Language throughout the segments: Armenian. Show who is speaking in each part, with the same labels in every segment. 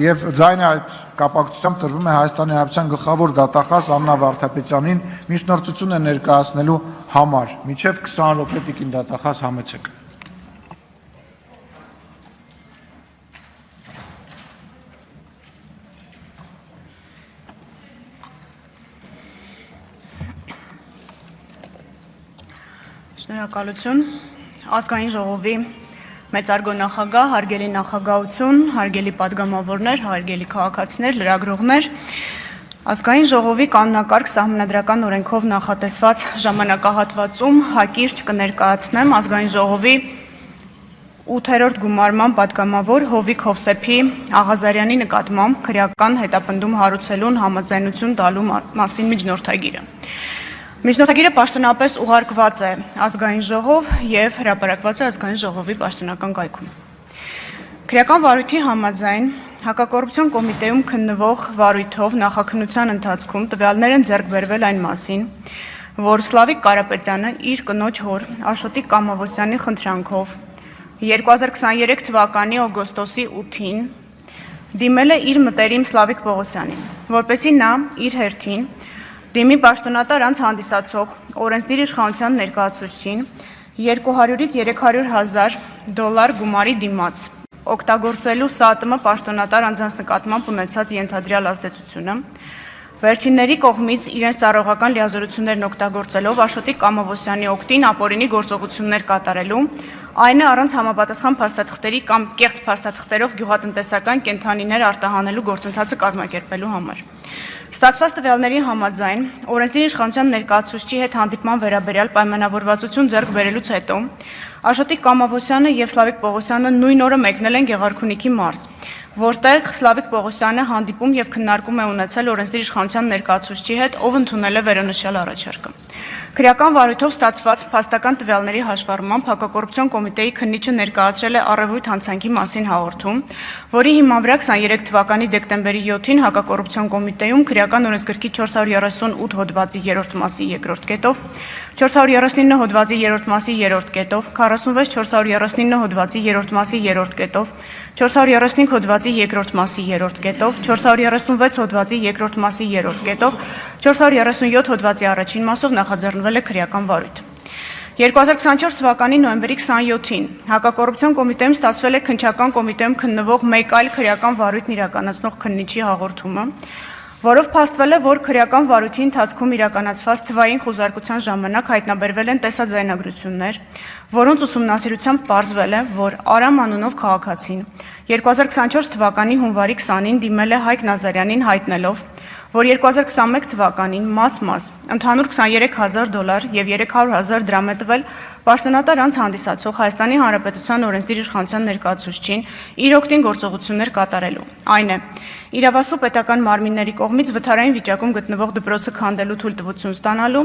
Speaker 1: Եվ ձայնը այդ կապակցությամբ տրվում է Հայաստանի Հանրապետության գլխավոր դատախազ Աննա Վարդապետյանին միջնորդություն է ներկայացնելու համար։ Մինչև 20 րոպե տիկին դատախազ համեցեք։
Speaker 2: Շնորհակալություն։ Ազգային ժողովի մեծարգո նախագահ, հարգելի նախագահություն, հարգելի падգամավորներ, հարգելի քաղաքացիներ, լրագրողներ, Ազգային ժողովի կանոնակարգ սահմանադրական օրենքով նախատեսված ժամանակահատվածում հակիրճ կներկայացնեմ Ազգային ժողովի 8-րդ գումարման падգամավոր Հովիկ Հովսեփի Աղազարյանի նկատմամբ քրեական հետապնդում հարուցելուն համաձայնություն տալու մասին միջնորդագիրը։ Միջնորդագիրը պաշտոնապես ուղարկված է Ազգային ժողով եւ հրապարակված է Ազգային ժողովի պաշտոնական կայքում։ Քրեական վարույթի համաձայն Հակակոռուպցիոն կոմիտեում քննվող վարույթով նախաքննության ընթացքում տվյալներ են ձեռք բերվել այն մասին, որ Սլավիկ Կարապետյանը իր կնոջ հոր Աշոտիկ Կամավոսյանի խնդրանքով 2023 թվականի օգոստոսի 8-ին դիմել է իր մտերիմ Սլավիկ Պողոսյանին, որպեսզի նա իր հերթին դիմի պաշտոնատար անձ հանդիսացող օրենսդիր իշխանության ներկայացուցչին 200-ից 300,000 դոլար գումարի դիմաց, օգտագործելու ՍԱՏՄ պաշտոնատար անձանց նկատմամբ ունեցած ենթադրյալ ազդեցությունը, վերջինների կողմից իրենց ծառայողական լիազորություններն օգտագործելով Աշոտիկ Կամավոսյանի օգտին ապօրինի գործողություններ կատարելու, այն է առանց համապատասխան փաստաթղթերի կամ կեղծ փաստաթղթերով գյուղատնտեսական կենդանիներ արտահանելու գործընթացը կազմակերպելու համար։ Ստացված տվյալների համաձայն օրենսդիր իշխանության ներկայացուցչի հետ հանդիպման վերաբերյալ պայմանավորվածություն ձեռք բերելուց հետո Աշոտիկ Կամավոսյանը եւ Սլավիկ Պողոսյանը նույն օրը մեկնել են Գեղարքունիքի մարզ, որտեղ Սլավիկ Պողոսյանը հանդիպում եւ քննարկում է ունեցել օրենսդիր իշխանության ներկայացուցչի հետ, ով ընդունել է վերոնշյալ առաջարկը։ Քրեական վարույթով ստացված փաստական տվյալների հաշվառմամբ Հակակոռուպցիոն կոմիտեի քննիչը ներկայացրել է առևույթ հանցանքի մասին հաղորդում, որի հիման վրա 23 թվականի դեկտեմբերի 7-ին Հակակոռուպցիոն կոմիտեում քրեական օրենսգրքի 438 հոդվածի 3-րդ մասի 2-րդ կետով, 439 հոդվածի 3-րդ մասի 3-րդ կետով, 46 439 հոդվածի 3-րդ մասի 3-րդ կետով, 435 հոդվածի 2-րդ մասի 3-րդ կետով, 436 հոդվածի 2-րդ մասի 3-րդ կետով, 437 հոդվածի առաջին մասով նախաձեռնվել է քրեական վարույթ։ 2024 թվականի նոյեմբերի 27-ին Հակակոռուպցիոն կոմիտեում ստացվել է քննչական կոմիտեում քննվող մեկ այլ քրեական վարույթն իրականացնող քննիչի հաղորդումը, որով փաստվել է, որ քրեական վարույթի ընթացքում իրականացված թվային խոզարկության ժամանակ հայտնաբերվել են տեսաձայնագրություններ, որոնց ուսումնասիրությամբ պարզվել է, որ Արամ անունով քաղաքացին 2024 թվականի հունվարի 20-ին դիմել է Հայկ Նազարյանին հայտնելով, որ 2021 թվականին մաս ընդհանուր 23,000 դոլար եւ 300,000 դրամ է տվել պաշտոնատար անձ հանդիսացող Հայաստանի Հանրապետության օրենսդիր իշխանության ներկայացուցչին իր օգտին գործողություններ կատարելու։ Այն է, իրավասու պետական մարմինների կողմից վթարային վիճակում գտնվող դպրոցը քանդելու թույլտվություն ստանալու,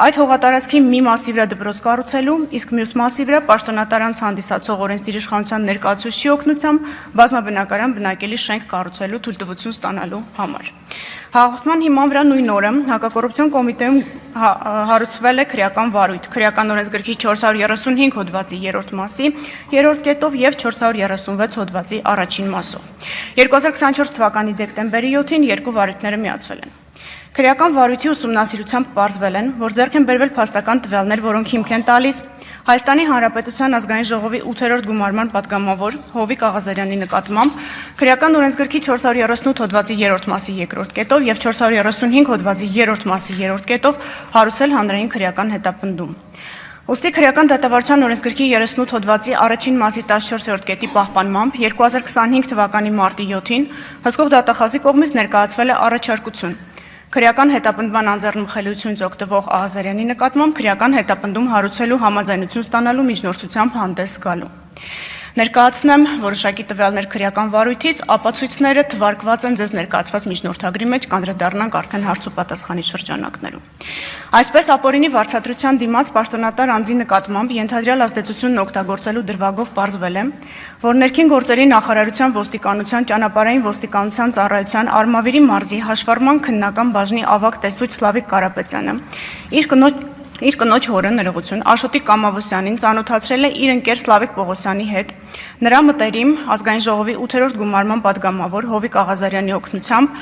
Speaker 2: այդ հողատարածքի մի մասի վրա դպրոց կառուցելու, իսկ մյուս մասի վրա պաշտոնատար անձ հանդիսացող օրենսդիր իշխանության ներկայացուցչի օգնությամբ բազմաբնակարան բնակելի շենք կառուցելու թույլտվություն ստանալու համար։ Հաղորդման հիման վրա նույն օրը Հակակոռուպցիոն կոմիտեում հարուցվել է քրեական վարույթ, քրեական օրենսգրքի 435 հոդվածի 3-րդ մասի 3-րդ կետով եւ 436 հոդվածի առաջին մասով։ 2024 թվականի դեկտեմբերի 7-ին երկու վարույթները միացվել են։ Քրեական վարույթի ուսումնասիրությամբ պարզվել են, որ ձեռք են բերվել փաստական տվյալներ, որոնք հիմք են տալիս Հայաստանի Հանրապետության Ազգային ժողովի 8-րդ գումարման падգամավոր Հովիկ Աղազարյանի նկատմամբ քրեական օրենսգրքի 438 հոդվածի 3-րդ մասի 2-րդ կետով եւ 435 հոդվածի 3-րդ մասի 3-րդ կետով հարուցել հանրային քրեական հետապնդում։ Ոստի քրեական դատավարության օրենսգրքի 38 հոդվածի առաջին մասի 14-րդ կետի պահպանմամբ 2025 թվականի մարտի 7-ին հսկող դատախազի կողմից ներկայացվել է առաջարկություն քրեական հետապնդման անձեռնմխելիությունից օգտվող Աղազարյանի նկատմամբ քրեական հետապնդում հարուցելու համաձայնություն ստանալու միջնորդությամբ հանդես գալու։ Ներկայացնեմ որոշակի տվյալներ քրեական վարույթից, ապացույցները թվարկված են ձեզ ներկայացված միջնորդագրի մեջ, կանդրադառնանք արդեն հարց ու պատասխանի շրջանակներում։ Այսպես ապօրինի վարձատրության դիմաց պաշտոնատար անձի նկատմամբ ենթադրյալ ազդեցությունն օգտագործելու դրվագով պարզվել է, որ ներքին գործերի նախարարության ոստիկանության ճանապարհային ոստիկանության ծառայության Արմավիրի մարզի հաշվառման քննական բաժնի ավագ տեսուչ Սլավիկ Կարապետյանը իր կնոջ իր կնոջ հորը ներողություն Աշոտիկ Կամավոսյանին ծանոթացրել է իր ընկեր Սլավիկ Պողոսյանի հետ, նրա մտերիմ ազգային ժողովի 8-րդ գումարման падգամավոր Հովիկ Աղազարյանի օգնությամբ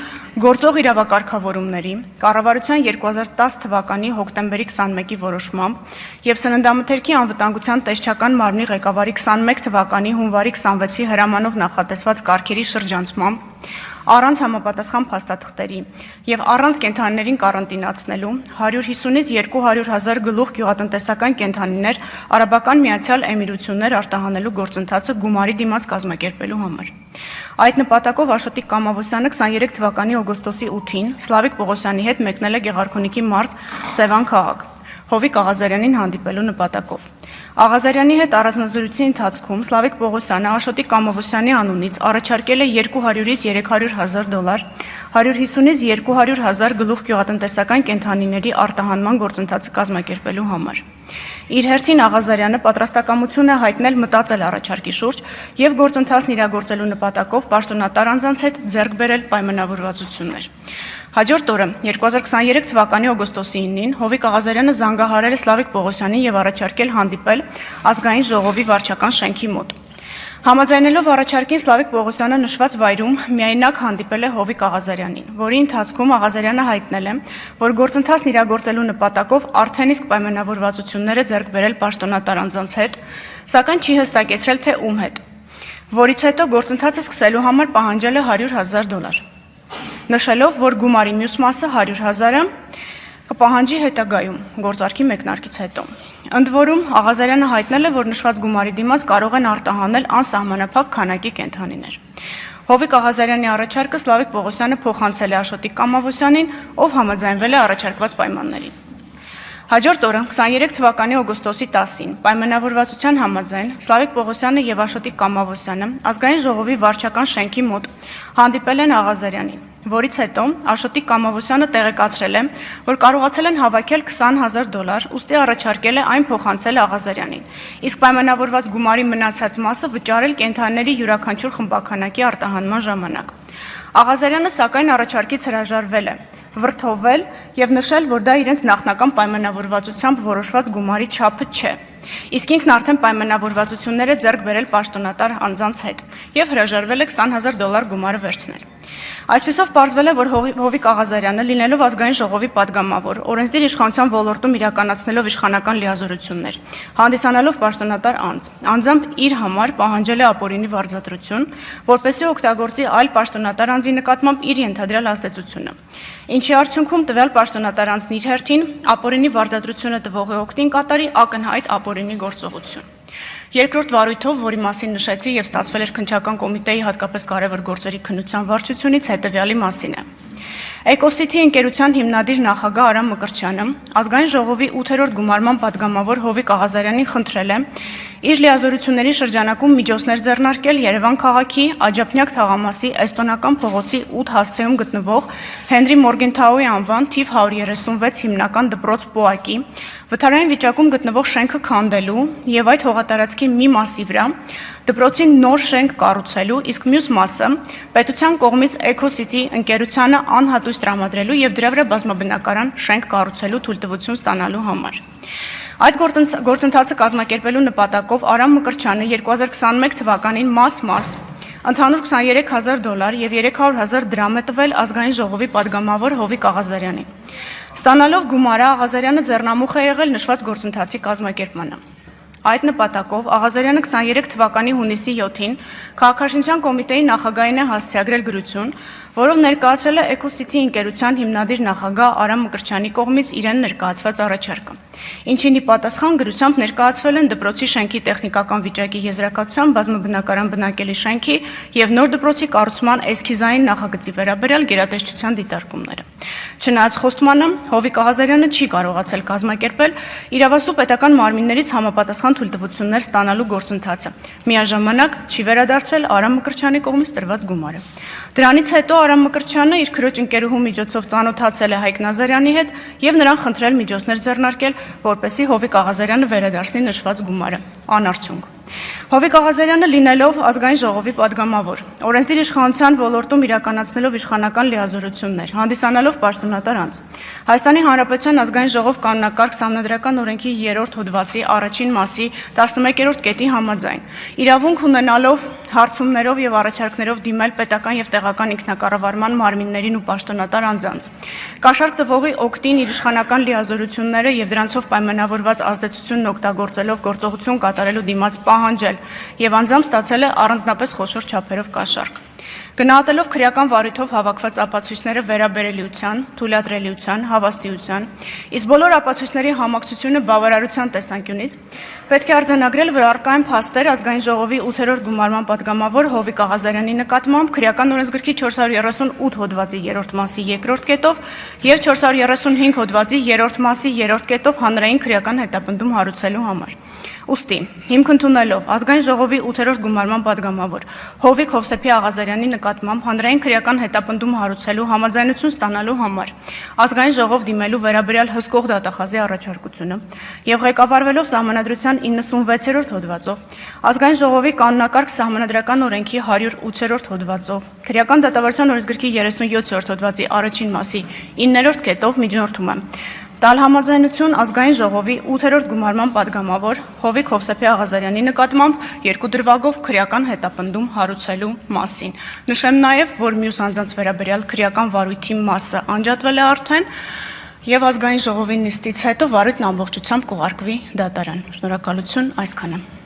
Speaker 2: գործող իրավակարգավորումների, կառավարության 2010 թվականի հոկտեմբերի 21-ի որոշմամբ եւ Սննդամթերքի անվտանգության տեսչական մարմնի ղեկավարի 21 թվականի հունվարի 26-ի հրամանով նախատեսված կարգերի շրջանցմամբ առանց համապատասխան փաստաթղթերի եւ առանց կենթանիներին կարանտինացնելու 150-ից 200,000 գլուխ գյուղատնտեսական կենթանիներ Արաբական Միացյալ Էմիրություններ արտահանելու գործընթացը գումարի դիմաց կազմակերպելու համար։ Այդ նպատակով Աշոտիկ Կամավոսյանը 23 թվականի օգոստոսի 8-ին Սլավիկ Պողոսյանի հետ մեկնել է Գեղարքունիքի մարզ Սևան քաղաք Հովիկ Աղազարյանին հանդիպելու նպատակով։ Աղազարյանի հետ առանձնազրույցի ընթացքում Սլավիկ Պողոսյանը Աշոտիկ Կամավոսյանի անունից առաջարկել է $200-ից $300,000, 150-ից 200,000 գլուխ գյուղատնտեսական կենթանիների արտահանման գործընթացը կազմակերպելու համար։ Իր հերթին Աղազարյանը պատրաստակամություն է հայտնել մտածել առաջարկի շուրջ եւ գործընթացն իրագործելու նպատակով պաշտոնատար անձանց հետ ձեռք բերել պայմանավորվածություններ։ Հաջորդ օրը 2023 թվականի օգոստոսի 9-ին Հովիկ Աղազարյանը զանգահարել է Սլավիկ Պողոսյանին եւ առաջարկել հանդիպել ազգային ժողովի վարչական շենքի մոտ։ Համաձայնելով առաջարկին Սլավիկ Պողոսյանը նշված վայրում միայնակ հանդիպել է Հովիկ Աղազարյանին, որի ընթացքում Աղազարյանը հայտնել է, որ գործընթացն իրագործելու նպատակով արդեն իսկ պայմանավորվածություններ է ձեռք բերել պաշտոնատար անձանց հետ, սակայն չի հստակեցրել թե ում հետ, որից հետո գործընթացը սկսելու համար պահանջել է $100,000, նշելով, որ գումարի մյուս մասը 100,000-ը կպահանջի հետագայում գործարքի մեկնարկից հետո։ Ընդ որում Աղազարյանը հայտնել է, որ նշված գումարի դիմաց կարող են արտահանել անսահմանափակ քանակի կենթանիներ։ Հովիկ Աղազարյանի առաջարկը Սլավիկ Պողոսյանը փոխանցել է Աշոտիկ Կամավոսյանին, ով համաձայնվել է առաջարկված պայմաններին։ Հաջորդ օրը 23 թվականի օգոստոսի 10-ին պայմանավորվածության համաձայն Սլավիկ Պողոսյանը եւ Աշոտիկ Կամավոսյանը ազգային ժողովի վարչական շենքի մոտ հանդիպել են Աղազարյանին, որից հետո Աշոտիկ Կամավոսյանը տեղեկացրել է, որ կարողացել են հավաքել $20,000, ուստի առաջարկել է այն փոխանցել Աղազարյանին, իսկ պայմանավորված գումարի մնացած մասը վճարել կենթանիների յուրաքանչյուր խմբականակի արտահանման ժամանակ։ Աղազարյանը սակայն առաջարկից հրաժարվել է, վրդովել եւ նշել, որ դա իրենց նախնական պայմանավորվածությամբ որոշված գումարի չափը չէ։ Իսկ ինքն արդեն պայմանավորվածություններ է ձեռք բերել պաշտոնատար անձանց հետ եւ հրաժարվել է $20,000 գումարը վերցնել։ Այսպիսով պարզվել է, որ Հովիկ Աղազարյանը, լինելով ազգային ժողովի падգամավոր, օրենսդիր իշխանության ոլորտում իրականացնելով իշխանական լիազորություններ, հանդիսանալով պաշտոնատար անձ, անձամբ իր համար պահանջել է ապօրինի վարձատրություն, որպեսզի օգտագործի այլ պաշտոնատար անձի նկատմամբ իր ենթադրյալ ազդեցությունը, ինչի արդյունքում տվյալ պաշտոնատար անձն իր հերթին ապօրինի վարձատրությունը տվողի օգտին կատարի ակնհայտ ապօրինի գործողություն։ Երկրորդ վարույթով, որի մասին նշեցի եւ ստացվել էր քննչական կոմիտեի հատկապես կարևոր գործերի քննության վարչությունից, հետեւյալի մասին է։ Էկոսիթի ընկերության հիմնադիր նախագահ Արամ Մկրտչյանը ազգային ժողովի 8-րդ գումարման падգամավոր Հովիկ Աղազարյանին խնդրել է իր լիազորությունների շրջանակում միջոցներ ձեռնարկել Երևան քաղաքի Աջափնյակ թաղամասի Էստոնական փողոցի 8 հասցեում գտնվող Հենրի Մորգենթաուի անվան թիվ 136 հիմնական դպրոց ՊՕԱԿ-ի վթարային վիճակում գտնվող շենքը քանդելու եւ այդ հողատարածքի մի մասի վրա դպրոցին նոր շենք կառուցելու, իսկ մյուս մասը պետության կողմից Էկոսիթի ընկերությանը անհատույց տրամադրելու եւ դրա վրա բազմաբնակարան շենք կառուցելու թույլտվություն ստանալու համար։ Այդ գործընթացը կազմակերպելու նպատակով Արամ Մկրտչյանը 2021 թվականին մաս ընդհանուր $23,000 եւ $300,000 դրամ է տվել ազգային ժողովի падգամավոր Հովիկ Աղազարյանին։ Ստանալով գումարը Աղազարյանը ձեռնամուխ է եղել նշված գործընթացի կազմակերպմանը։ Այդ նպատակով Աղազարյանը 23 թվականի հունիսի 7-ին Քաղաքաշինության կոմիտեի նախագահին է հասցեագրել գրություն, որով ներկայացրել է Էկոսիթի ընկերության հիմնադիր նախագահ Արամ Մկրտչյանի կողմից իրեն ներկայացված առաջարկը, ինչին ի պատասխան գրությամբ ներկայացվել են դպրոցի շենքի տեխնիկական վիճակի եզրակացության բազմաբնակարան բնակելի շենքի եւ նոր դպրոցի կառուցման էսքիզային նախագծի վերաբերյալ գերատեսչության դիտարկումները։ Չնայած խոստմանը Հովիկ Աղազարյանը չի կարողացել կազմակերպել իրավասու պետական մարմիններից համապատասխան թույլտվություններ ստանալու գործընթացը, միաժամանակ չի վերադարձել Արամ Մկրտչյանի կողմից տրված գումարը։ Դրանից հետո Արամ Մկրտչյանը իր քրոջ ընկերուհու միջոցով ծանոթացել է Հայկ Նազարյանի հետ եւ նրան խնդրել միջոցներ ձեռնարկել, որպեսզի Հովիկ Աղազարյանը վերադարձնի նշված գումարը, անարդյունք։ Հովիկ Աղազարյանը լինելով ազգային ժողովի падգամավոր, օրենսդիր իշխանության ոլորտում իրականացնելով իշխանական լիազորություններ, հանդիսանալով պաշտոնատար անձ, Հայաստանի Հանրապետության ազգային ժողով կանոնակարգ Սահմանադրական օրենքի 3-րդ հոդվածի առաջին մասի 11-րդ կետի համաձայն, իրավունք ունենալով հարցումներով եւ առաջարկներով դիմել պետական եւ տեղական ինքնակառավարման մարմիններին ու պաշտոնատար անձանց, կաշառք տվողի օգտին իր իշխանական լիազորությունները եւ դրանցով պայմանավորված ազդեցությունն օգտագործելով գործողություն կատարելու դիմաց պահանջել եւ անձամբ ստացել է առանձնապես խոշոր չափերով կաշառք։ Գնահատելով քրեական վարույթով հավաքված ապացույցները վերաբերելիության, թույլատրելիության, հավաստիության, իսկ բոլոր ապացույցների համակցությունը բավարարության տեսանկյունից, պետք է արձանագրել, որ առկա են փաստեր ազգային ժողովի 8-րդ գումարման падգամավոր Հովիկ Աղազարյանի նկատմամբ քրեական օրենսգրքի 438 հոդվածի 3-րդ մասի 2-րդ կետով եւ 435 հոդվածի 3-րդ մասի 3-րդ կետով հանրային քրեական հետապնդում հարուցելու համար։ Ուստի, հիմք ընդունելով ազգային ժողովի 8-րդ գումարման падգամավոր Հովիկ Հովսեփի Աղազարյանի նկատմամբ հանրային քրեական հետապնդում հարուցելու համաձայնություն ստանալու համար ազգային ժողով դիմելու վերաբերյալ հսկող դատախազի առաջարկությունը եւ ղեկավարվելով Սահմանադրության 96-րդ հոդվածով ազգային ժողովի կանոնակարգ Սահմանադրական օրենքի 108-րդ հոդվածով քրեական դատավարության օրենսգրքի 37-րդ հոդվածի առաջին մասի 9-րդ կետով միջնորդում եմ տալ համաձայնություն ազգային ժողովի 8-րդ գումարման падգամավոր Հովիկ Հովսեփի Աղազարյանի նկատմամբ երկու դրվագով քրեական հետապնդում հարուցելու մասին։ Նշեմ նաև, որ մյուս անձանց վերաբերյալ քրեական վարույթի մասը անջատվել է արդեն եւ ազգային ժողովի նիստից հետո վարույթն ամբողջությամբ կուղարկվի դատարան։ Շնորհակալություն, այսքանը։